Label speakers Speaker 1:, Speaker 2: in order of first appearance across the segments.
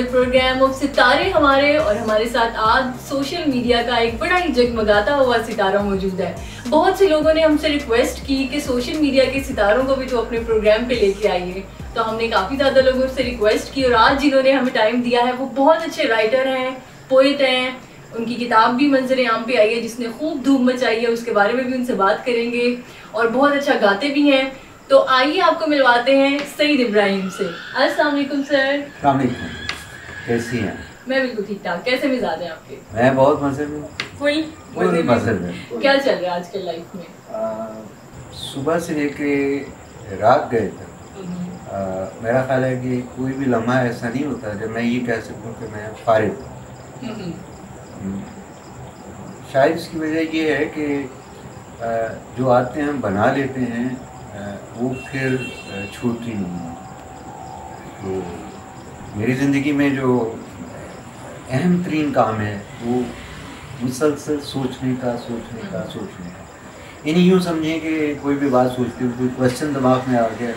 Speaker 1: another program of ستارے ہمارے. اور ہمارے ساتھ آج سوشل میڈیا کا ایک بڑا ہی جگمگاتا ہوا ستارہ موجود ہے. بہت سے لوگوں نے ہم سے ریکویسٹ کی کہ سوشل میڈیا کے ستاروں کو بھی تو اپنے پروگرام پہ لے کے آئیے, تو ہم نے کافی زیادہ لوگوں سے ریکویسٹ کی, اور آج جنہوں نے ہمیں ٹائم دیا ہے وہ بہت اچھے رائٹر ہیں, پوئٹ ہیں. ان کی کتاب بھی منظر عام پہ آئی ہے جس نے خوب دھوم مچائی ہے, اس کے بارے میں بھی ان سے بات کریں گے, اور بہت اچھا گاتے بھی ہیں. تو آئیے آپ کو ملواتے ہیں سعید ابراہیم سے. السلام علیکم سر.
Speaker 2: السلام علیکم, کیسی ہیں؟
Speaker 1: میں بالکل ٹھیک ٹھاک. کیسے مزاج ہیں آپ کے؟
Speaker 2: میں بہت مزے میں.
Speaker 1: کوئی
Speaker 2: مزے میں.
Speaker 1: کیا چل رہا ہے آج کل لائف میں؟
Speaker 2: صبح سے لے کے رات گئے تک میرا خیال ہے کہ کوئی بھی لمحہ ایسا نہیں ہوتا جب میں یہ کہہ سکوں کہ میں فارغ ہوں. شاید اس کی وجہ یہ ہے کہ جو عادتیں ہم بنا لیتے ہیں وہ پھر چھوٹتی نہیں ہیں. تو میری زندگی میں جو اہم ترین کام ہے وہ مسلسل سوچنے کا. یعنی یوں سمجھیں کہ کوئی بھی بات سوچتی ہوں, کوئی کوشچن دماغ میں آ گیا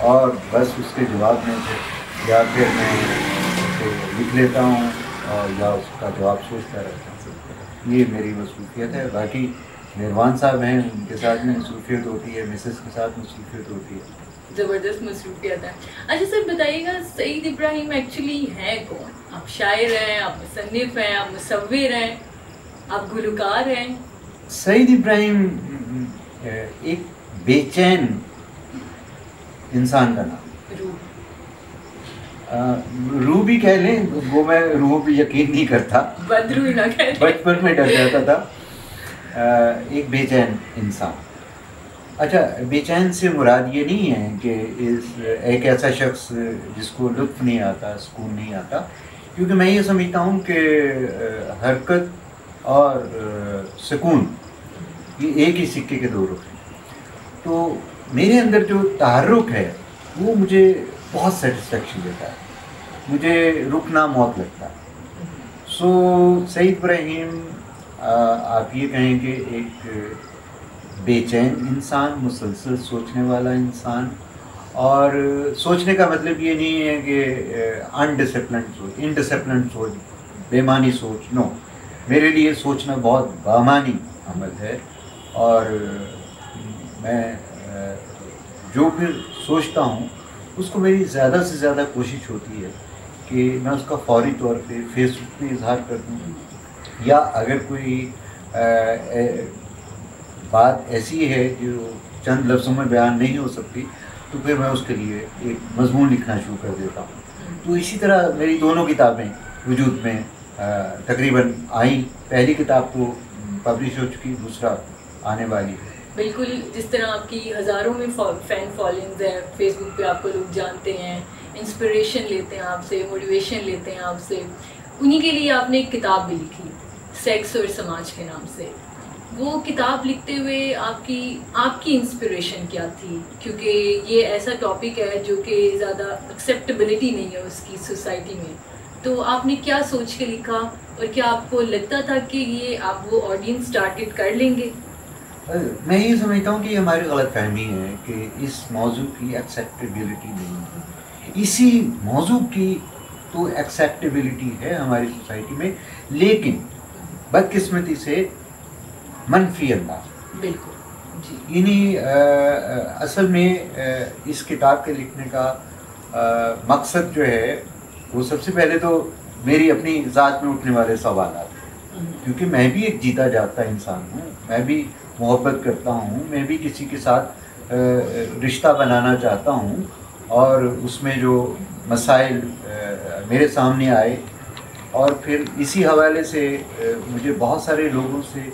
Speaker 2: اور بس اس کے جواب میں سے یا پھر میں اسے لکھ لیتا ہوں اور یا اس کا جواب سوچتا رہتا ہوں. یہ میری مصروفیت ہے. باقی مہربان صاحب ہیں, ان کے ساتھ میں مصروفیت ہوتی ہے, مسز کے ساتھ مصروفیت ہوتی ہے.
Speaker 1: زبردست مصروفیت ہے. اچھا سر بتائیے گا, سعید ابراہیم ایکچولی ہے کون؟ آپ شاعر ہیں, آپ مصنف ہیں, آپ مصور ہیں, آپ گلوکار ہیں.
Speaker 2: سعید ابراہیم ایک بے چین انسان کا نام. روح بھی کہہ لیں, وہ میں روح پہ یقین نہیں کرتا,
Speaker 1: بدروح نہ کہہ لیں.
Speaker 2: بچپن میں ڈر جاتا تھا. ایک بے چین انسان. اچھا, بے چین سے مراد یہ نہیں ہے کہ ایک ایسا شخص جس کو لطف نہیں آتا, سکون نہیں آتا, کیونکہ میں یہ سمجھتا ہوں کہ حرکت اور سکون یہ ایک ہی سکے کے دو رخ ہیں. تو میرے اندر جو تحرک ہے وہ مجھے بہت سیٹسفیکشن دیتا ہے, مجھے رکنا موت لگتا ہے. سو سعید ابراہیم آپ یہ کہیں کہ ایک بے چین انسان, مسلسل سوچنے والا انسان. اور سوچنے کا مطلب یہ نہیں ہے کہ انڈسپلنڈ سوچ, بےمانی سوچ. نو, میرے لیے سوچنا بہت بامانی عمل ہے, اور میں جو پھر سوچتا ہوں اس کو میری زیادہ سے زیادہ کوشش ہوتی ہے کہ میں اس کا فوری طور پہ فیس بک پہ اظہار کر دوں, یا اگر کوئی بات ایسی ہے جو چند لفظوں میں بیان نہیں ہو سکتی تو پھر میں اس کے لیے ایک مضمون لکھنا شروع کر دیتا ہوں. تو اسی طرح میری دونوں کتابیں وجود میں تقریباً آئیں. پہلی کتاب تو پبلش ہو چکی, دوسرا آنے والی ہے.
Speaker 1: بالکل جس طرح آپ کی ہزاروں میں فین فالوئنگز ہیں, فیس بک پہ آپ کو لوگ جانتے ہیں, انسپریشن لیتے ہیں آپ سے, موٹیویشن لیتے ہیں آپ سے, انہی کے لیے آپ نے ایک کتاب بھی لکھی سیکس اور سماج کے نام سے. وہ کتاب لکھتے ہوئے آپ کی انسپریشن کیا تھی؟ کیونکہ یہ ایسا ٹاپک ہے جو کہ زیادہ ایکسیپٹیبلٹی نہیں ہے اس کی سوسائٹی میں, تو آپ نے کیا سوچ کے لکھا, اور کیا آپ کو لگتا تھا کہ یہ آپ وہ آڈینس ٹارگٹ کر لیں گے؟
Speaker 2: میں یہ سمجھتا ہوں کہ یہ ہماری غلط فہمی ہے کہ اس موضوع کی ایکسیپٹیبلٹی نہیں ہے. اسی موضوع کی تو ایکسیپٹیبلٹی ہے ہماری سوسائٹی میں, لیکن بدقسمتی سے منفی انداز.
Speaker 1: بالکل جی.
Speaker 2: یعنی اصل میں اس کتاب کے لکھنے کا مقصد جو ہے وہ سب سے پہلے تو میری اپنی ذات میں اٹھنے والے سوالات ہیں, کیونکہ میں بھی ایک جیتا جاگتا انسان ہوں, میں بھی محبت کرتا ہوں, میں بھی کسی کے ساتھ رشتہ بنانا چاہتا ہوں, اور اس میں جو مسائل میرے سامنے آئے اور پھر اسی حوالے سے مجھے بہت سارے لوگوں سے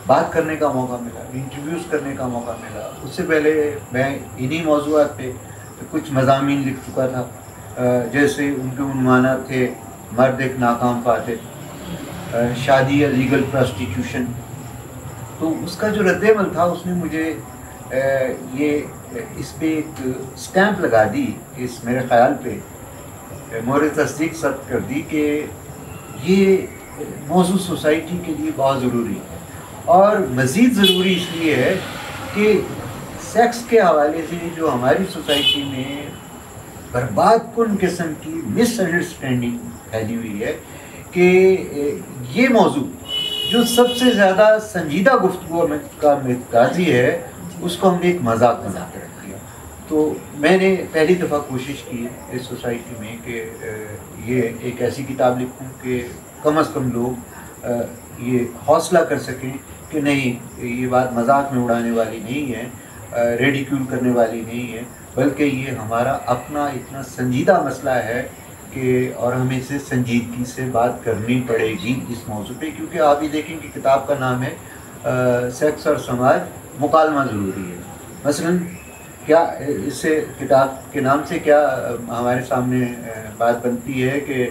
Speaker 2: بات کرنے کا موقع ملا, انٹرویوز کرنے کا موقع ملا. اس سے پہلے میں انہی موضوعات پہ کچھ مضامین لکھ چکا تھا, جیسے ان کے عنوانات تھے مرد ایک ناکام فاتح, شادی یا لیگل پراسٹیٹیوشن. تو اس کا جو رد عمل تھا اس نے مجھے یہ اس پہ ایک اسٹیمپ لگا دی, اس میرے خیال پہ مورِ تصدیق ثبت کر دی کہ یہ موضوع سوسائٹی کے لیے بہت ضروری ہے, اور مزید ضروری اس لیے ہے کہ سیکس کے حوالے سے جو ہماری سوسائٹی میں برباد کن قسم کی مس انڈرسٹینڈنگ پھیلی ہوئی ہے کہ یہ موضوع جو سب سے زیادہ سنجیدہ گفتگو کا متقاضی ہے اس کو ہم نے ایک مذاق بنا کے رکھ دیا. تو میں نے پہلی دفعہ کوشش کی اس سوسائٹی میں کہ یہ ایک ایسی کتاب لکھوں کہ کم از کم لوگ یہ حوصلہ کر سکیں کہ نہیں یہ بات مذاق میں اڑانے والی نہیں ہے، ریڈیکیول کرنے والی نہیں ہے، بلکہ یہ ہمارا اپنا اتنا سنجیدہ مسئلہ ہے کہ اور ہمیں اسے سنجیدگی سے بات کرنی پڑے گی اس موضوع پہ. کیونکہ آپ یہ دیکھیں کہ کتاب کا نام ہے سیکس اور سماج مکالمہ ضروری ہے. مثلاً کیا اس سے کتاب کے نام سے کیا ہمارے سامنے بات بنتی ہے کہ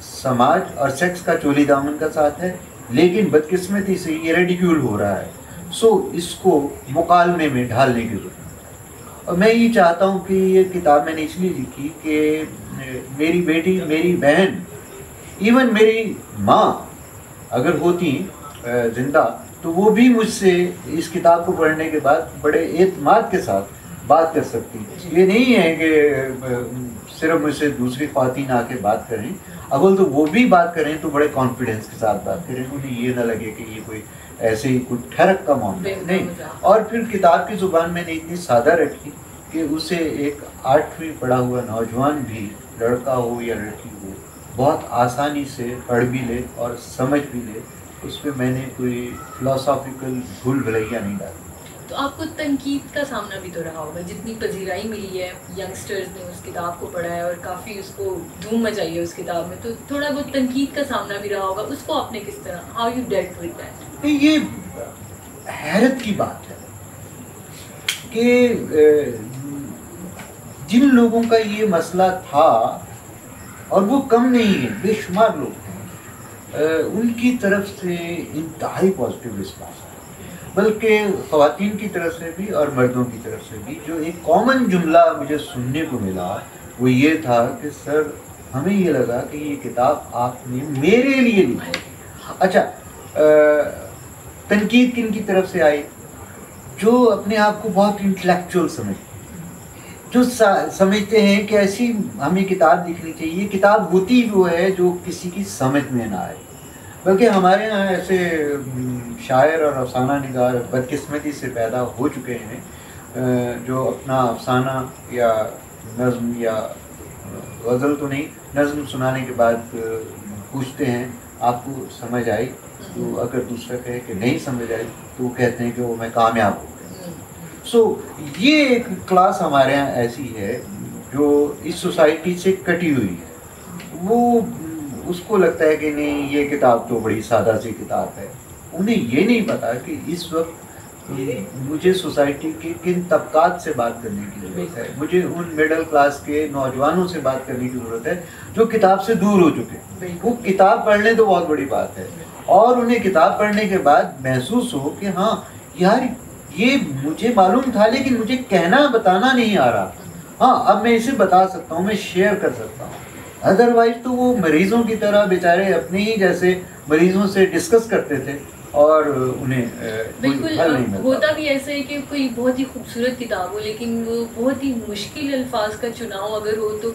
Speaker 2: سماج اور سیکس کا چولی دامن کا ساتھ ہے، لیکن بدقسمتی سے یہ ریڈیکیول ہو رہا ہے. سو اس کو مکالمے میں ڈھالنے کی ضرورت ہے. اور میں یہ چاہتا ہوں کہ یہ کتاب میں نے اس لیے لکھی کہ میری بیٹی، میری بہن، ایون میری ماں اگر ہوتی زندہ تو وہ بھی مجھ سے اس کتاب کو پڑھنے کے بعد بڑے اعتماد کے ساتھ بات کر سکتی. یہ نہیں ہے کہ صرف مجھ سے دوسری خواتین آ کے بات کریں، اول تو وہ بھی بات کریں تو بڑے کانفیڈنس کے ساتھ بات کریں، انہیں یہ نہ لگے کہ یہ کوئی ایسے ہی کوئی ٹھڑک کا معاملہ نہیں. اور پھر کتاب کی زبان میں نے اتنی سادہ رکھی کہ اسے ایک 8ویں پڑھا ہوا نوجوان بھی، لڑکا ہو یا لڑکی ہو، بہت آسانی سے پڑھ بھی لے اور سمجھ بھی لے. اس پہ میں نے کوئی فلاسافیکل بھول بھلیا نہیں ڈالی.
Speaker 1: تو آپ کو تنقید کا سامنا بھی تو رہا ہوگا، جتنی پذیرائی ملی ہے ینگسٹرز نے اس کتاب کو پڑھا ہے اور کافی اس کو دھوم مچائی ہے اس کتاب میں، تو تھوڑا بہت تنقید کا سامنا بھی رہا ہوگا. اس کو آپ نے کس طرح، how you dealt with that?
Speaker 2: یہ حیرت کی بات ہے کہ جن لوگوں کا یہ مسئلہ تھا، اور وہ کم نہیں ہے، بے شمار لوگ ہیں، ان کی طرف سے انتہائی پازیٹیو رسپانس ہے. بلکہ خواتین کی طرف سے بھی اور مردوں کی طرف سے بھی جو ایک کامن جملہ مجھے سننے کو ملا وہ یہ تھا کہ سر ہمیں یہ لگا کہ یہ کتاب آپ نے میرے لیے لکھی. اچھا، تنقید کن کی طرف سے آئی؟ جو اپنے آپ کو بہت انٹلیکچوئل سمجھتے، جو سمجھتے ہیں کہ ایسی ہمیں کتاب لکھنی چاہیے. یہ کتاب ہوتی وہ ہے جو کسی کی سمجھ میں نہ آئے. بلکہ ہمارے یہاں ایسے شاعر اور افسانہ نگار بدقسمتی سے پیدا ہو چکے ہیں جو اپنا افسانہ یا نظم یا غزل تو نہیں، نظم سنانے کے بعد پوچھتے ہیں آپ کو سمجھ آئی؟ تو اگر دوسرا کہے کہ نہیں سمجھ آئی تو وہ کہتے ہیں کہ وہ میں کامیاب ہو گیا. سو یہ ایک کلاس ہمارے یہاں ایسی ہے جو اس سوسائٹی سے کٹی ہوئی ہے. وہ اس کو لگتا ہے کہ نہیں یہ کتاب تو بڑی سادہ سی کتاب ہے. انہیں یہ نہیں پتا کہ اس وقت مجھے سوسائٹی کے کن طبقات سے بات کرنے کی ضرورت ہے. مجھے ان مڈل کلاس کے نوجوانوں سے بات کرنے کی ضرورت ہے جو کتاب سے دور ہو چکے. وہ کتاب پڑھ لیں تو بہت بڑی بات ہے، اور انہیں کتاب پڑھنے کے بعد محسوس ہو کہ ہاں یار یہ مجھے معلوم تھا لیکن مجھے کہنا بتانا نہیں آ رہا. ہاں اب میں اسے بتا سکتا ہوں، میں شیئر کر سکتا ہوں. ادروائز تو وہ مریضوں کی طرح بیچارے اپنے ہی جیسے مریضوں سے ڈسکس کرتے تھے اور انہیں
Speaker 1: بالکل ہوتا بھی ایسا ہے کہ کوئی بہت ہی خوبصورت کتاب ہو لیکن وہ بہت ہی مشکل الفاظ کا چناؤ اگر ہو تو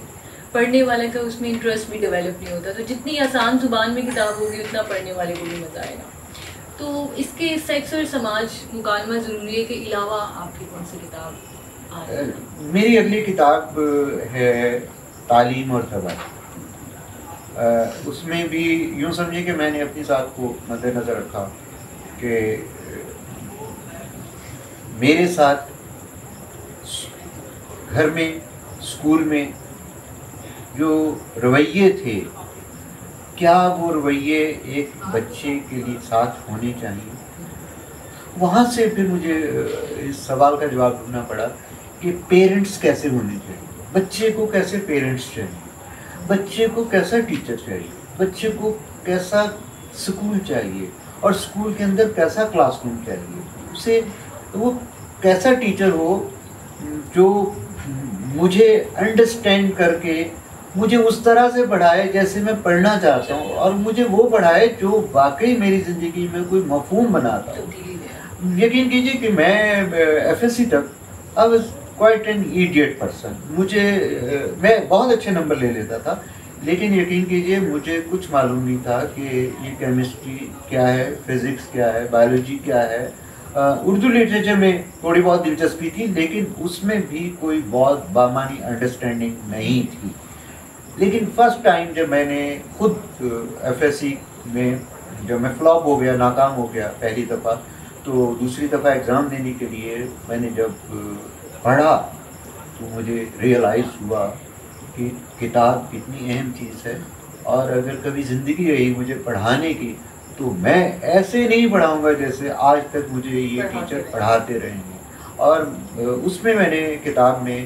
Speaker 1: پڑھنے والے کا اس میں انٹرسٹ بھی ڈیولپ نہیں ہوتا. تو جتنی آسان زبان میں کتاب ہوگی اتنا پڑھنے والے کو بھی مزہ آئے گا. تو اس کے سیکس اور سماج مکالمہ ضروری ہے کے علاوہ آپ کی کون سی کتاب آ رہی ہے؟
Speaker 2: میری اگلی کتاب ہے تعلیم اور تباہی. اس میں بھی یوں سمجھے کہ میں نے اپنی ذات کو مد نظر رکھا کہ میرے ساتھ گھر میں، اسکول میں جو رویے تھے، کیا وہ رویے ایک بچے کے لیے ساتھ ہونے چاہیے. وہاں سے پھر مجھے اس سوال کا جواب ڈھونڈنا پڑا کہ پیرنٹس کیسے ہونے چاہیے، بچے کو کیسے پیرنٹس چاہیے، بچے کو کیسا ٹیچر چاہیے، بچے کو کیسا سکول چاہیے، اور سکول کے اندر کیسا کلاس روم چاہیے. اسے وہ کیسا ٹیچر ہو جو مجھے انڈرسٹینڈ کر کے مجھے اس طرح سے پڑھائے جیسے میں پڑھنا چاہتا ہوں، اور مجھے وہ پڑھائے جو واقعی میری زندگی میں کوئی مفہوم بناتا ہوں. یقین کیجیے کہ میں ایف ایس سی تک quite an idiot person. مجھے میں بہت اچھے نمبر لے لیتا تھا لیکن یقین کیجئے مجھے کچھ معلوم نہیں تھا کہ یہ کیمسٹری کیا ہے، فزکس کیا ہے، بایولوجی کیا ہے. اردو لٹریچر میں تھوڑی بہت دلچسپی تھی لیکن اس میں بھی کوئی بہت بامانی انڈرسٹینڈنگ نہیں تھی. لیکن فرسٹ ٹائم جب میں نے خود ایف ایس سی میں جب میں فلاپ ہو گیا، ناکام ہو گیا پہلی دفعہ، تو دوسری دفعہ ایگزام دینے کے لیے میں نے جب پڑھا تو مجھے ریئلائز ہوا کہ کتاب کتنی اہم چیز ہے، اور اگر کبھی زندگی رہی مجھے پڑھانے کی تو میں ایسے نہیں پڑھاؤں گا جیسے آج تک مجھے یہ ٹیچر پڑھاتے رہیں گے. اور اس میں نے کتاب میں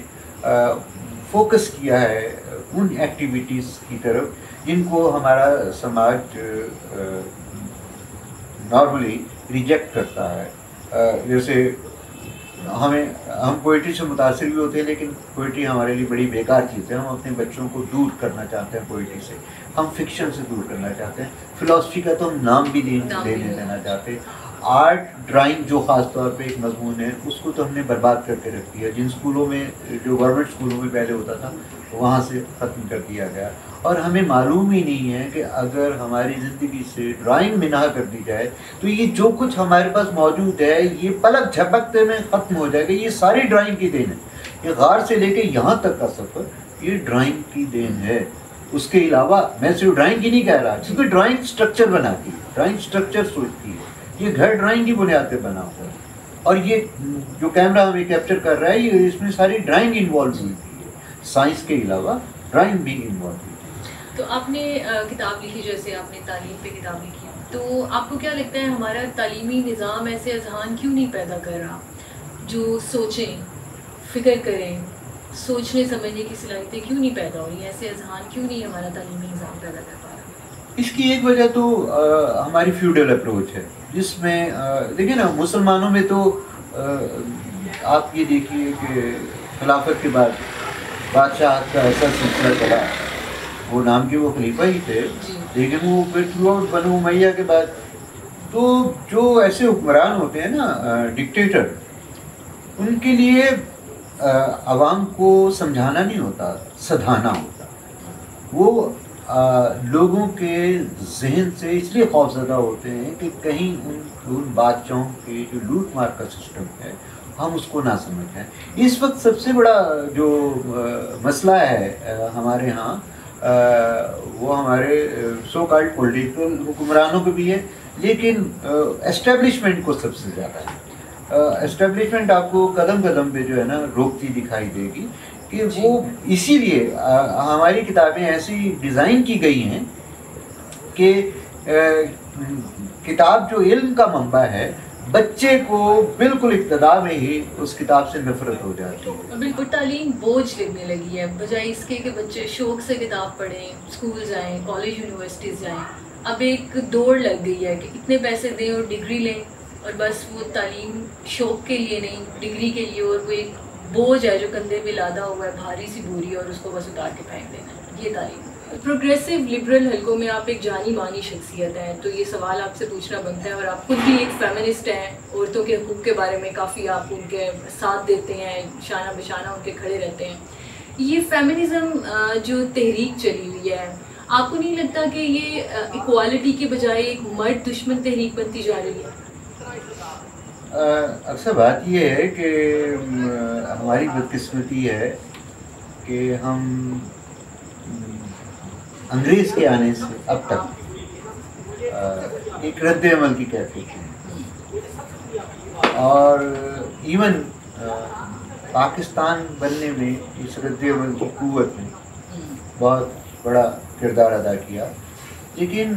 Speaker 2: فوکس کیا ہے ان ایکٹیویٹیز کی طرف جن کو ہمارا سماج نارملی ریجیکٹ کرتا ہے. جیسے ہم پوئٹری سے متاثر بھی ہوتے ہیں لیکن پوئٹری ہمارے لیے بڑی بیکار چیز ہے. ہم اپنے بچوں کو دور کرنا چاہتے ہیں پوئٹری سے، ہم فکشن سے دور کرنا چاہتے ہیں. فلاسفی کا تو ہم نام بھی لینے دینا چاہتے ہیں. آرٹ ڈرائنگ جو خاص طور پہ ایک مضمون ہے اس کو تو ہم نے برباد کر کے رکھ دیا. جن اسکولوں میں جو گورنمنٹ اسکولوں میں پہلے ہوتا تھا وہاں سے ختم کر دیا گیا. اور ہمیں معلوم ہی نہیں ہے کہ اگر ہماری زندگی سے ڈرائنگ منہا کر دی جائے تو یہ جو کچھ ہمارے پاس موجود ہے یہ پلک جھپکتے میں ختم ہو جائے گا. یہ ساری ڈرائنگ کی دین ہے. یہ غار سے لے کے یہاں تک کا سفر یہ ڈرائنگ کی دین ہے. اس کے علاوہ میں صرف ڈرائنگ کی نہیں کہہ رہا، کیونکہ ڈرائنگ اسٹرکچر بناتی ہے، ڈرائنگ اسٹرکچر سوچتی ہے. یہ گھر ڈرائنگ کی بنیاد پہ بنا ہوا ہے، اور یہ جو کیمرہ ہمیں کیپچر کر رہا ہے یہ اس میں ساری ڈرائنگ انوالو ہوئی ہے. سائنس کے علاوہ ڈرائنگ بھی انوالو ہوئی.
Speaker 1: تو آپ نے کتاب لکھی، جیسے آپ نے تعلیم پہ کتاب لکھی، تو آپ کو کیا لگتا ہے ہمارا تعلیمی نظام ایسے اذہان کیوں نہیں پیدا کر رہا جو سوچیں، فکر کریں، سوچنے سمجھنے کی صلاحیتیں کیوں نہیں پیدا ہو رہی ہیں؟ ایسے اذہان کیوں نہیں ہمارا تعلیمی نظام پیدا کر پا رہا؟
Speaker 2: اس کی ایک وجہ تو ہماری فیوڈل اپروچ ہے، جس میں دیکھیں نا مسلمانوں میں تو آپ یہ دیکھیے کہ خلافت کے بعد بادشاہ کا ایسا سلسلہ چلا، وہ نام کے وہ خلیفہ ہی تھے لیکن وہ پھر تھرو آؤٹ بنو امیہ کے بعد تو جو ایسے حکمران ہوتے ہیں نا ڈکٹیٹر، ان کے لیے عوام کو سمجھانا نہیں ہوتا، سدھانا ہوتا. وہ لوگوں کے ذہن سے اس لیے خوفزدہ ہوتے ہیں کہ کہیں ان بادشاہوں کے جو لوٹ مار کا سسٹم ہے ہم اس کو نہ سمجھ جائیں. اس وقت سب سے بڑا جو مسئلہ ہے ہمارے ہاں وہ ہمارے سو کالڈ پولیٹیکل حکمرانوں کو بھی ہے لیکن اسٹیبلشمنٹ کو سب سے زیادہ ہے. اسٹیبلشمنٹ آپ کو قدم قدم پہ جو ہے نا روکتی دکھائی دے گی کہ وہ اسی لیے ہماری کتابیں ایسی ڈیزائن کی گئی ہیں کہ کتاب جو علم کا منبع ہے بچے کو بالکل ابتدا میں ہی اس کتاب سے نفرت ہو جاتی ہے.
Speaker 1: بالکل تعلیم بوجھ لگنے لگی ہے، بجائے اس کے کہ بچے شوق سے کتاب پڑھیں، اسکول جائیں، کالج یونیورسٹیز جائیں. اب ایک دوڑ لگ گئی ہے کہ اتنے پیسے دیں اور ڈگری لیں، اور بس وہ تعلیم شوق کے لیے نہیں، ڈگری کے لیے. اور وہ ایک بوجھ ہے جو کندھے پہ لادا ہوا ہے، بھاری سی بوری، اور اس کو بس اتار کے پھینک دینا ہے. یہ تعلیم پروگریسو لبرل حلقوں میں آپ ایک جانی مانی شخصیت ہیں، تو یہ سوال آپ سے پوچھنا بنتا ہے. اور آپ خود بھی ایک فیمنسٹ ہیں، عورتوں کے حقوق کے بارے میں کافی آپ ان کے ساتھ دیتے ہیں، شانہ بشانہ ان کے کھڑے رہتے ہیں. یہ فیمنزم جو تحریک چلی ہوئی ہے، آپ کو نہیں لگتا کہ یہ ایکوالٹی کے بجائے ایک مرد دشمن تحریک بنتی جا رہی ہے؟
Speaker 2: اکثر بات یہ ہے کہ ہماری بدقسمتی ہے کہ ہم انگریز کے آنے سے اب تک ایک رد عمل کی کیفیت ہے، اور ایون پاکستان بننے میں اس رد عمل کی قوت نے بہت بڑا کردار ادا کیا. لیکن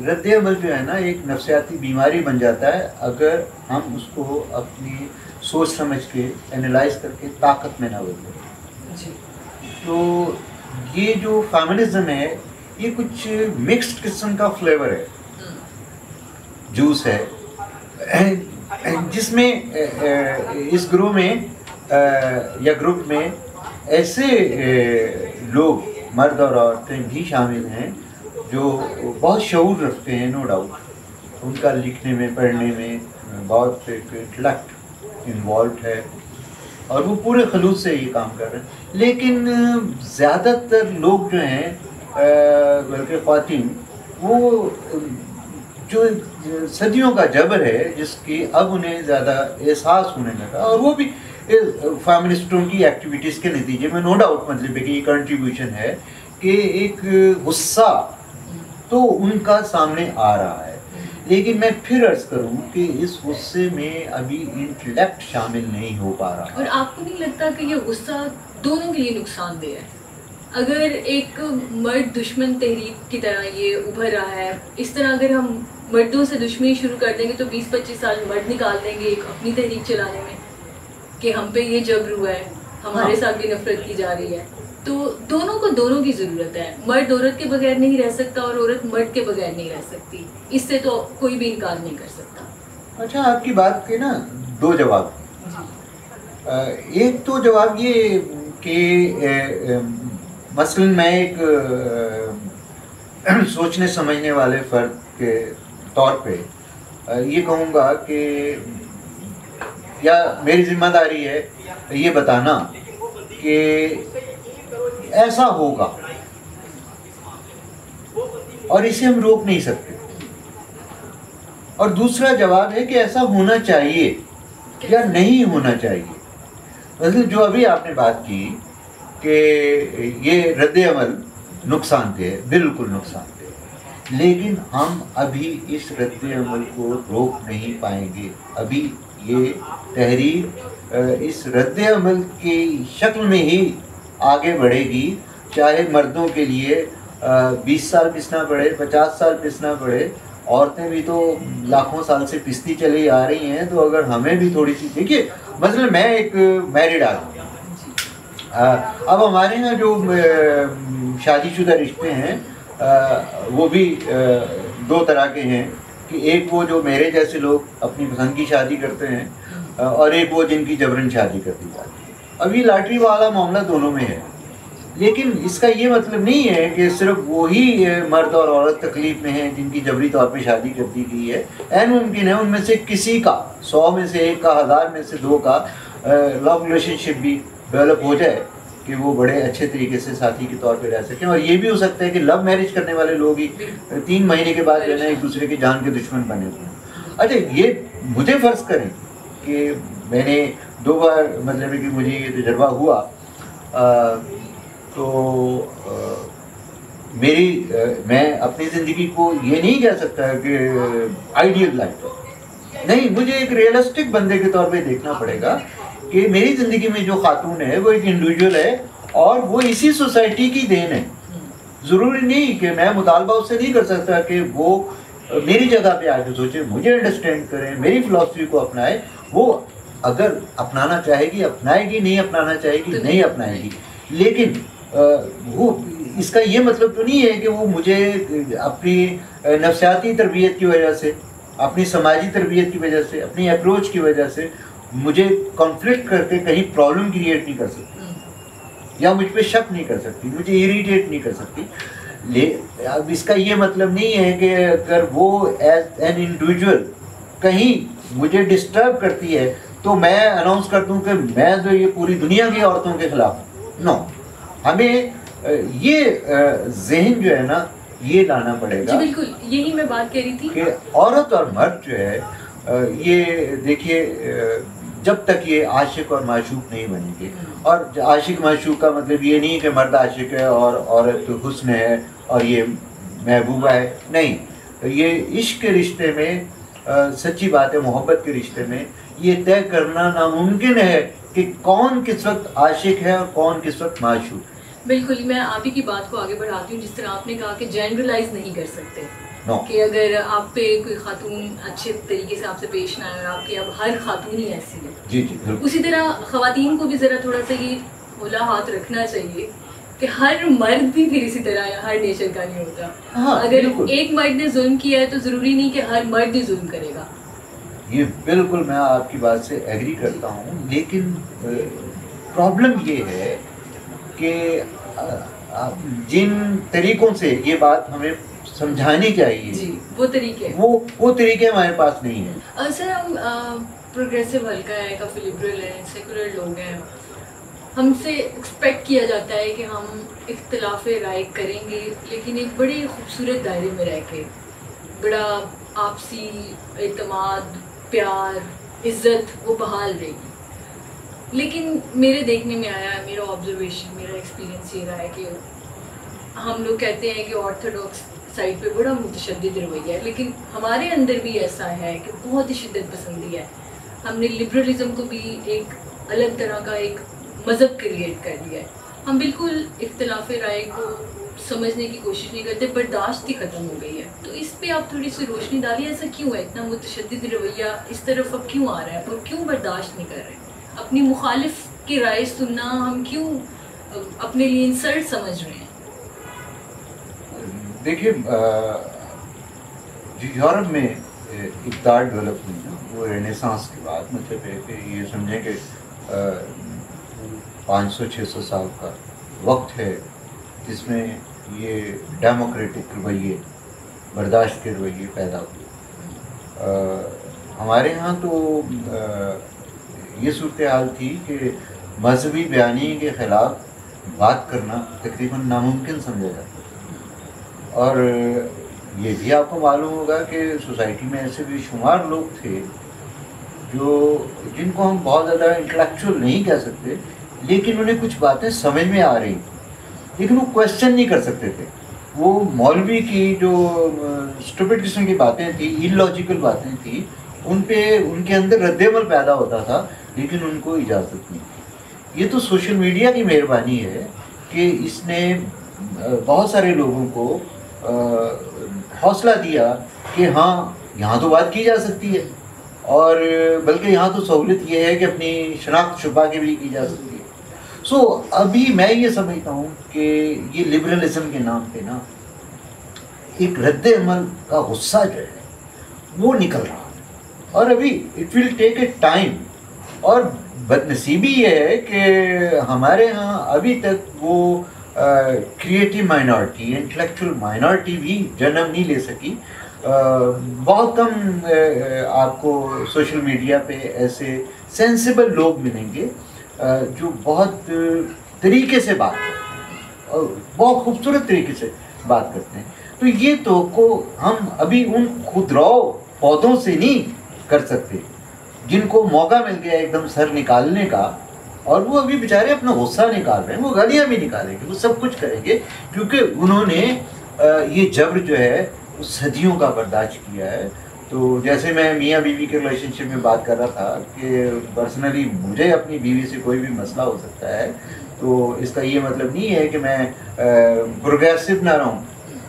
Speaker 2: رد عمل جو ہے نا ایک نفسیاتی بیماری بن جاتا ہے اگر ہم اس کو اپنی سوچ سمجھ کے انالائز کر کے طاقت میں نہ بدلیں. تو یہ جو فیمنزم ہے یہ کچھ مکسڈ قسم کا فلیور ہے، جوس ہے، جس میں اس گروہ میں یا گروپ میں ایسے لوگ مرد اور عورتیں بھی شامل ہیں جو بہت شعور رکھتے ہیں. نو ڈاؤٹ ان کا لکھنے میں پڑھنے میں بہت انٹلیکٹ انوالوڈ ہے، اور وہ پورے خلوص سے یہ کام کر رہے ہیں. لیکن زیادہ تر لوگ جو ہیں بلکہ خواتین وہ جو صدیوں کا جبر ہے جس کی اب انہیں زیادہ احساس ہونے لگا, اور وہ بھی فیمنسٹوں کی ایکٹیویٹیز کے نتیجے میں نو ڈاؤٹ مطلب ہے کہ یہ کنٹریبیوشن ہے کہ ایک غصہ تو ان کا سامنے آ رہا ہے. لیکن میں پھر عرض کروں کہ اس غصے میں ابھی انٹلیکٹ شامل نہیں ہو پا رہا.
Speaker 1: اور آپ کو نہیں لگتا کہ یہ غصہ دونوں کے لیے نقصان دہ ہے؟ اگر ایک مرد دشمن تحریک کی طرح یہ ابھر رہا ہے, اس طرح اگر ہم مردوں سے دشمنی شروع کر دیں گے تو 20-25 سال مرد نکال دیں گے ایک اپنی تحریک چلانے میں کہ ہم پہ یہ جبر ہوا ہے, ہمارے ساتھ بھی نفرت کی جا رہی ہے. تو دونوں کو دونوں کی ضرورت ہے. مرد عورت کے بغیر نہیں رہ سکتا اور عورت مرد کے بغیر نہیں رہ سکتی. اس سے تو کوئی بھی انکار نہیں کر سکتا.
Speaker 2: اچھا, آپ کی بات کے نا دو جواب. ایک تو جواب یہ کہ مثلا میں ایک سوچنے سمجھنے والے فرد کے طور پہ یہ کہوں گا کہ یا میری ذمہ داری ہے یہ بتانا کہ ایسا ہوگا اور اسے ہم روک نہیں سکتے. اور دوسرا جواب ہے کہ ایسا ہونا چاہیے یا نہیں ہونا چاہیے. مثلا جو ابھی آپ نے بات کی کہ یہ رد عمل نقصان دہ ہے, بالکل نقصان دہ ہے, لیکن ہم ابھی اس رد عمل کو روک نہیں پائیں گے. ابھی یہ تحریر اس رد عمل کی شکل میں ہی آگے بڑھے گی, چاہے مردوں کے لیے 20 سال پسنا پڑے, 50 سال پسنا پڑے. عورتیں بھی تو لاکھوں سال سے پستی چلی آ رہی ہیں. تو اگر ہمیں بھی تھوڑی سی دیکھیے, مثلا میں ایک میرڈ آدمی ہوں. اب ہمارے یہاں جو شادی شدہ رشتے ہیں وہ بھی دو طرح کے ہیں کہ ایک وہ جو میرے جیسے لوگ اپنی پسند کی شادی کرتے ہیں اور ایک وہ جن کی جبرن شادی کر دی جاتی ہے. اب یہ لاٹری والا معاملہ دونوں میں ہے. لیکن اس کا یہ مطلب نہیں ہے کہ صرف وہی مرد اور عورت تکلیف میں ہیں جن کی جبری طور پہ شادی کر دی گئی ہے. عین ممکن ہے ان میں سے کسی کا, 100 میں سے 1 کا, 1000 میں سے 2 کا لو ریلیشن شپ بھی ڈیولپ ہو جائے کہ وہ بڑے اچھے طریقے سے ساتھی کے طور پہ رہ سکیں. اور یہ بھی ہو سکتا ہے کہ لو میرج کرنے والے لوگ ہی 3 مہینے کے بعد جو ہے نا ایک دوسرے کے جان کے دشمن بنے ہوئے ہیں. اچھا, یہ مجھے فرض کریں کہ میں نے 2 بار مطلب ہے کہ مجھے یہ تجربہ ہوا, تو میں اپنی زندگی کو یہ نہیں کہہ سکتا کہ آئیڈیل لائف نہیں, مجھے ایک ریئلسٹک بندے کے طور پہ دیکھنا پڑے گا کہ میری زندگی میں جو خاتون ہے وہ ایک انڈیویجول ہے اور وہ اسی سوسائٹی کی دین ہے. ضروری نہیں کہ میں مطالبہ اس سے نہیں کر سکتا کہ وہ میری جگہ پہ آ کے سوچے, مجھے انڈرسٹینڈ کریں, میری فلاسفی کو اپنائے. وہ اگر اپنانا چاہے گی اپنائے گی, نہیں اپنانا چاہے گی نہیں اپنائے گی. لیکن وہ اس کا یہ مطلب تو نہیں ہے کہ وہ مجھے اپنی نفسیاتی تربیت کی وجہ سے, اپنی سماجی تربیت کی وجہ سے, اپنی اپروچ کی وجہ سے مجھے کنفلکٹ کر کے کہیں پرابلم کریٹ نہیں کر سکتی یا مجھ پہ شک نہیں کر سکتی, مجھے اریٹیٹ نہیں کر سکتی. اب اس کا یہ مطلب نہیں ہے کہ اگر وہ ایز این انڈیویجول کہیں مجھے ڈسٹرب کرتی ہے تو میں اناؤنس کر دوں کہ میں جو یہ پوری دنیا کی عورتوں کے خلاف ہوں. نو, ہمیں یہ ذہن جو ہے نا یہ لانا پڑے گا.
Speaker 1: جی بالکل, یہی میں بات کہہ رہی تھی
Speaker 2: کہ عورت اور مرد جو ہے یہ دیکھیے جب تک یہ عاشق اور معشوق نہیں بنیں گے, اور عاشق معشوق کا مطلب یہ نہیں کہ مرد عاشق ہے اور عورت حسن ہے اور یہ محبوبہ ہے, نہیں. یہ عشق کے رشتے میں, سچی بات ہے محبت کے رشتے میں یہ طے کرنا ناممکن ہے کہ کون کس وقت عاشق ہے اور کون کس وقت معشوق.
Speaker 1: بالکل, میں آپ ہی کی بات کو آگے بڑھاتی ہوں. جس طرح آپ نے کہا کہ جنرلائز نہیں کر سکتے کہ اگر آپ پہ کوئی خاتون اچھے طریقے سے آپ سے پیش نہ آئے اور آپ کی اب ہر خاتون ہی ایسی ہے.
Speaker 2: جی جی,
Speaker 1: اسی طرح خواتین کو بھی ذرا تھوڑا سا یہ کھلا ہاتھ رکھنا چاہیے کہ ہر مرد بھی پھر اسی طرح ہر نیچر کا نہیں ہوتا. اگر ایک مرد نے ظلم کیا ہے تو ضروری نہیں کہ ہر مرد ہی ظلم کرے گا.
Speaker 2: یہ بالکل میں آپ کی بات سے ایگری کرتا ہوں, لیکن پرابلم یہ ہے کہ جن طریقوں سے یہ بات ہمیں سمجھانی چاہیے
Speaker 1: جی وہ طریقے
Speaker 2: وہ طریقے ہمارے پاس نہیں ہیں.
Speaker 1: سر ہم پروگریسو حلقہ ہے, کافی لبرل ہیں, سیکولر لوگ ہیں, ہم سے ایکسپیکٹ کیا جاتا ہے کہ ہم اختلاف رائے کریں گے لیکن ایک بڑے خوبصورت دائرے میں رہ کے, بڑا آپسی اعتماد, پیار, عزت وہ بحال رہے گی. لیکن میرے دیکھنے میں آیا, میرا آبزرویشن, میرا ایکسپیرینس یہ رہا ہے کہ ہم لوگ کہتے ہیں کہ آرتھوڈاکس سائڈ پہ بڑا متشدد رویہ ہے, لیکن ہمارے اندر بھی ایسا ہے کہ بہت ہی شدت پسندی ہے. ہم نے لبرلزم کو بھی ایک الگ طرح کا ایک مذہب کریٹ کر دیا ہے. ہم بالکل اختلاف رائے کو سمجھنے کی کوشش نہیں کرتے, برداشت ہی ختم ہو گئی ہے. تو اس پہ آپ تھوڑی سی روشنی ڈالیے, ایسا کیوں ہے, اتنا متشدد رویہ اس طرف اب کیوں آ رہا ہے, اور کیوں برداشت نہیں کر رہے؟ اپنی مخالف کی رائے سننا ہم کیوں اپنے لیے انسلٹ سمجھ رہے ہیں؟
Speaker 2: دیکھیے جو یورپ میں اقدار ڈیولپ ہوئی نا, وہ رینیسانس کے بعد, مطلب ہے کہ یہ سمجھیں کہ 500-600 سال کا وقت ہے جس میں یہ ڈیموکریٹک رویے, برداشت کے رویے پیدا ہوئے. ہمارے یہاں تو یہ صورتحال تھی کہ مذہبی بیانیے کے خلاف بات کرنا تقریباً ناممکن سمجھا جاتا تھا. اور یہ بھی آپ کو معلوم ہوگا کہ سوسائٹی میں ایسے بھی شمار لوگ تھے جن کو ہم بہت زیادہ انٹلیکچوئل نہیں کہہ سکتے, لیکن انہیں کچھ باتیں سمجھ میں آ رہی تھیں, لیکن وہ کویسچن نہیں کر سکتے تھے. وہ مولوی کی جو اسٹوپڈ قسم کی باتیں تھیں, ان لاجیکل باتیں تھیں, ان پہ ان کے اندر رد عمل پیدا ہوتا تھا, لیکن ان کو اجازت نہیں تھی. یہ تو سوشل میڈیا کی مہربانی ہے کہ اس نے بہت سارے لوگوں کو حوصلہ دیا کہ ہاں یہاں تو بات کی جا سکتی ہے, اور بلکہ یہاں تو سہولت یہ ہے کہ اپنی شناخت چھپا کے بھی کی جا سکتی ہے. سو ابھی میں یہ سمجھتا ہوں کہ یہ لبرلزم کے نام پہ نا ایک رد عمل کا غصہ جو ہے وہ نکل رہا ہے, اور ابھی it will take a time. اور بدنصیبی یہ ہے کہ ہمارے ہاں ابھی تک وہ کریٹیو مائنارٹی, انٹلیکچوئل مائنارٹی بھی جنم نہیں لے سکی. بہت کم آپ کو سوشل میڈیا پہ ایسے سینسیبل لوگ ملیں گے جو بہت طریقے سے بات کرتے ہیں اور بہت خوبصورت طریقے سے بات کرتے ہیں. تو یہ توقع ہم ابھی ان خودرو پودوں سے نہیں کر سکتے جن کو موقع مل گیا ایک دم سر نکالنے کا, اور وہ ابھی بیچارے اپنا غصہ نکال رہے ہیں. وہ گالیاں بھی نکالیں گے, وہ سب کچھ کریں گے, کیونکہ انہوں نے یہ جبر جو ہے وہ صدیوں کا برداشت کیا ہے. تو جیسے میں میاں بیوی کے ریلیشن شپ میں بات کر رہا تھا کہ پرسنلی مجھے اپنی بیوی سے کوئی بھی مسئلہ ہو سکتا ہے, تو اس کا یہ مطلب نہیں ہے کہ میں پروگریسو نہ رہوں,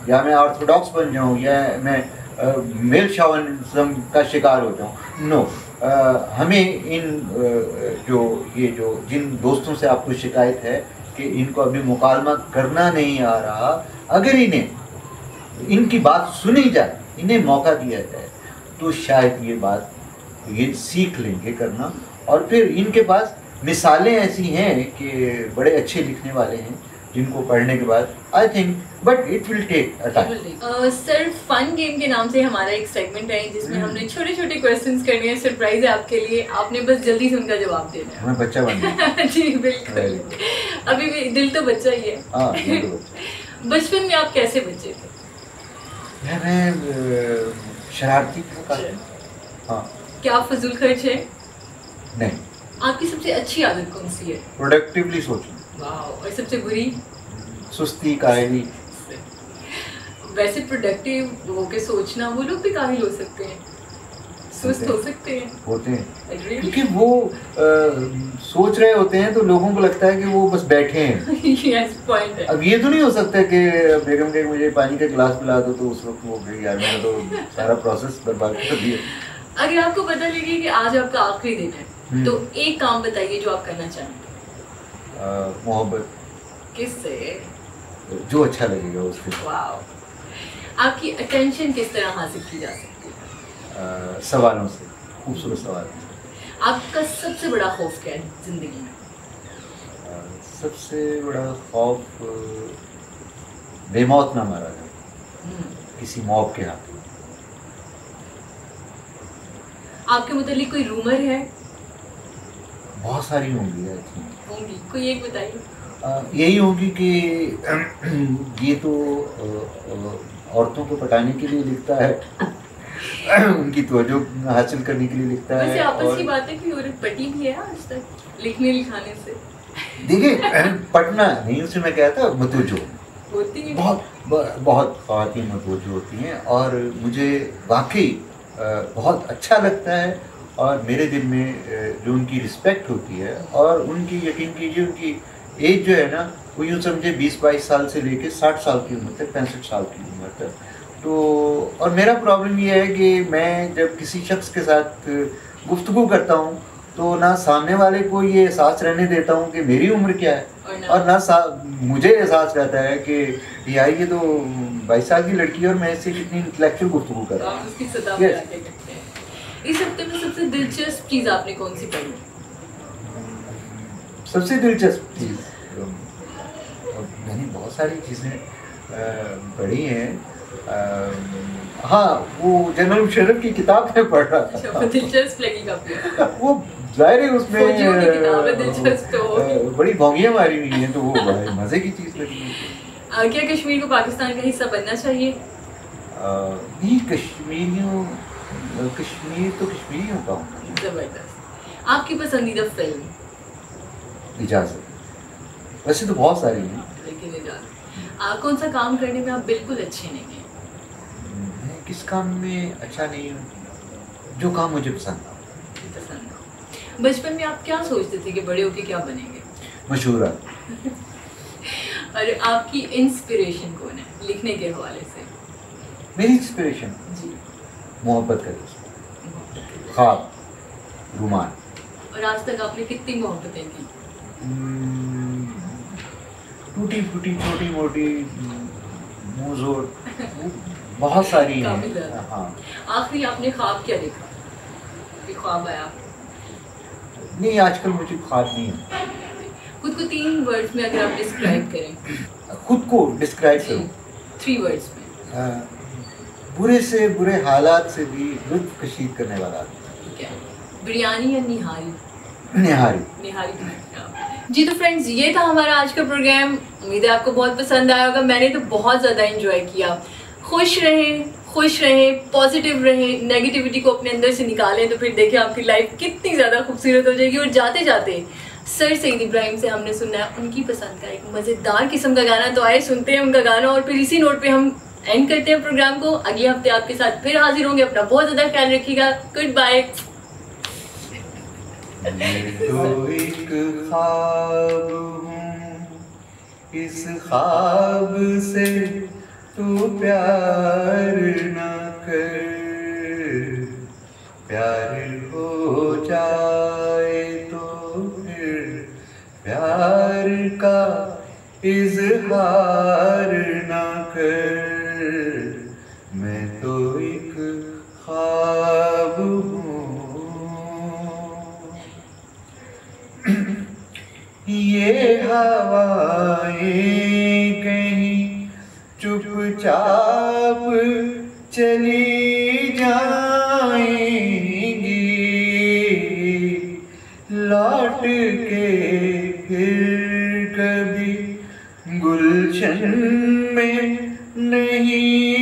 Speaker 2: یا میں آرتھوڈاکس بن جاؤں, یا میں میل شاونزم کا شکار ہو جاؤں. نو, ہمیں ان جن دوستوں سے آپ کو شکایت ہے کہ ان کو ابھی مکالمہ کرنا نہیں آ رہا, اگر ان کی بات سنی جائے, انہیں موقع دیا جائے, تو شاید یہ سیکھ لیں گے کرنا. اور پھر ان کے پاس مثالیں ایسی ہیں کہ بڑے اچھے لکھنے والے ہیں جن کو پڑھنے کے بعد I think, but it will take a time.
Speaker 1: Sir fun game کے نام سے ہمارا ایک سیگمنٹ ہے جس میں ہم نے چھوٹے چھوٹے کویسچنس کرنے ہیں. سرپرائز ہے آپ کے لیے, آپ نے بس جلدی سے ان کا جواب دینا ہے.
Speaker 2: میں بچہ بن گیا.
Speaker 1: جی بالکل, ابھی بھی دل تو بچہ ہی ہے. بچپن میں آپ کیسے بچے تھے؟
Speaker 2: میں شرارتی تھا. ہاں.
Speaker 1: کیا آپ فضول خرچ ہے؟
Speaker 2: نہیں.
Speaker 1: آپ کی سب سے اچھی عادت کون سی ہے؟
Speaker 2: پروڈکٹیولی سوچنا.
Speaker 1: واو. اور سب سے بری؟
Speaker 2: سستی, کاہلی.
Speaker 1: ویسے پروڈکٹیو ہو کے سوچنا, وہ لوگ بھی کاہل ہو سکتے ہیں, سست ہو سکتے ہیں. ہوتے ہیں,
Speaker 2: کیونکہ وہ سوچ رہے ہوتے ہیں تو لوگوں کو لگتا ہے کہ وہ بس بیٹھے ہیں.
Speaker 1: یس پوائنٹ ہے.
Speaker 2: اب یہ تو نہیں ہو سکتا کہ بیگم کہ مجھے پانی کا گلاس پلا دو تو اس وقت وہ یار میرا تو سارا پروسیس برباد کر دیا.
Speaker 1: اگر آپ کو پتہ لگے کہ آج آپ کا آخری دن ہے تو ایک کام بتائیے جو آپ کرنا چاہیں.
Speaker 2: محبت.
Speaker 1: کس سے؟
Speaker 2: جو اچھا لگے گا اس سے.
Speaker 1: واو. آپ کی اٹینشن کس طرح حاصل کی جا سکتی ہے؟
Speaker 2: سوالوں سے, خوبصورت سوال.
Speaker 1: آپ کا سب سے بڑا خوف کیا ہے زندگی میں؟
Speaker 2: سب سے بڑا خوف بے موت نہ مارا جائے. کسی موب کے ہاتھ.
Speaker 1: آپ کے متعلق کوئی رومر ہے؟
Speaker 2: بہت ساری ہوں گی.
Speaker 1: ہوں گی، کوئی ایک بتائیے.
Speaker 2: یہی ہوگی کہ یہ تو عورتوں کو پٹانے کے لیے لکھتا ہے, ان کی توجہ حاصل کرنے کے لیے لکھتا ہے.
Speaker 1: ویسے آپس کی بات ہے کہ عورت پٹی بھی ہے آج تک لکھنے لکھانے سے؟
Speaker 2: دیکھیے پڑھنا نہیں, اسے میں کہتا متوجہ
Speaker 1: ہوتی ہے,
Speaker 2: بہت خواتین متوجہ ہوتی ہیں, اور مجھے واقعی بہت اچھا لگتا ہے, اور میرے دل میں جو ان کی رسپیکٹ ہوتی ہے, اور ان کی یقین کیجیے ان کی ایج جو ہے نا وہ یوں سمجھے 20-22 سال سے لے کے 60 سال کی عمر تک, 65 سال کی عمر تک. تو اور میرا پرابلم یہ ہے کہ میں جب کسی شخص کے ساتھ گفتگو کرتا ہوں تو نہ سامنے والے کو یہ احساس رہنے دیتا ہوں کہ میری عمر کیا ہے, اور نہ مجھے احساس رہتا ہے کہ یار یہ تو 22 سال کی لڑکی ہے اور میں اس سے کتنی انٹلیکچوئل گفتگو کر رہا ہوں.
Speaker 1: اس ہفتے میں سب سے دلچسپ چیز آپ نے کون سی پڑھی؟
Speaker 2: سب سے دلچسپ چیز میں نے بہت ساری چیزیں پڑھی ہیں. ہاں وہ جنرل مشرف کی کتاب میں پڑھ رہا تھا.
Speaker 1: دلچسپ لگی کافی.
Speaker 2: وہ ظاہر ہے اس میں بڑی بھونگیاں ماری ہوئی ہیں تو وہ بڑے مزے کی چیز لگی.
Speaker 1: کیا کشمیر کو پاکستان کا حصہ بننا چاہیے؟
Speaker 2: نہیں, کشمیر تو کشمیریوں کا ہوتا ہے.
Speaker 1: زبردست. آپ کی پسندیدہ فلم؟
Speaker 2: اجازت. ویسے تو بہت ساری ہیں
Speaker 1: لیکن اجازت. کون سا کام کرنے میں آپ بالکل اچھے نہیں ہیں؟
Speaker 2: میں کس کام میں اچھا نہیں ہوں؟ جو کام مجھے پسند ہو.
Speaker 1: بچپن میں آپ کیا سوچتے تھے کہ بڑے ہو کے کیا بنیں گے؟
Speaker 2: مشہورہ.
Speaker 1: اور آپ کی انسپریشن کون ہے لکھنے کے حوالے سے؟
Speaker 2: میری انسپریشن
Speaker 1: جی
Speaker 2: محبت کا خواب, رومان.
Speaker 1: اور آج تک آپ نے کتنی محبتیں کی؟
Speaker 2: ٹوٹی پھوٹی, چھوٹی موٹی, منہ زور, بہت ساری ہیں. ہاں.
Speaker 1: آخری آپ نے خواب کیا دیکھا؟ کوئی خواب آیا؟
Speaker 2: نہیں, آج کل مجھے خواب نہیں ہے.
Speaker 1: خود کو 3 ورڈز میں اگر آپ ڈسکرائب کریں.
Speaker 2: خود کو ڈسکرائب کروں
Speaker 1: 3 ورڈز میں.
Speaker 2: برے سے برے حالات سے بھی لطف کشید کرنے والا آدمی.
Speaker 1: بریانی یا نہاری؟
Speaker 2: نہاری.
Speaker 1: نہاری. جی تو فرینڈز, یہ تھا ہمارا آج کا پروگرام. امید ہے آپ کو بہت پسند آیا ہوگا. میں نے تو بہت زیادہ انجوائے کیا. خوش رہیں, پازیٹیو رہیں, نیگیٹیوٹی کو اپنے اندر سے نکالیں تو پھر دیکھیں آپ کی لائف کتنی زیادہ خوبصورت ہو جائے گی. اور جاتے جاتے سر سید ابراہیم سے ہم نے سننا ہے ان کی پسند کا ایک مزیدار قسم کا گانا, تو آئے سنتے ہیں ان کا گانا, اور پھر اسی نوٹ پہ ہم اینڈ کرتے ہیں پروگرام کو. اگلے ہفتے آپ کے ساتھ پھر حاضر ہوں گے. اپنا بہت زیادہ خیال رکھیے گا. Good bye.
Speaker 2: تو ایک خواب ہوں, اس خواب سے تو پیار نہ کر, پیار ہو جائے تو پھر پیار کا اظہار نہ کر. میں تو ایک خواب ہوں. یہ ہوائیں کہیں چپ چاپ چلی جائیں گی, لوٹ کے پھر کبھی گلشن میں نہیں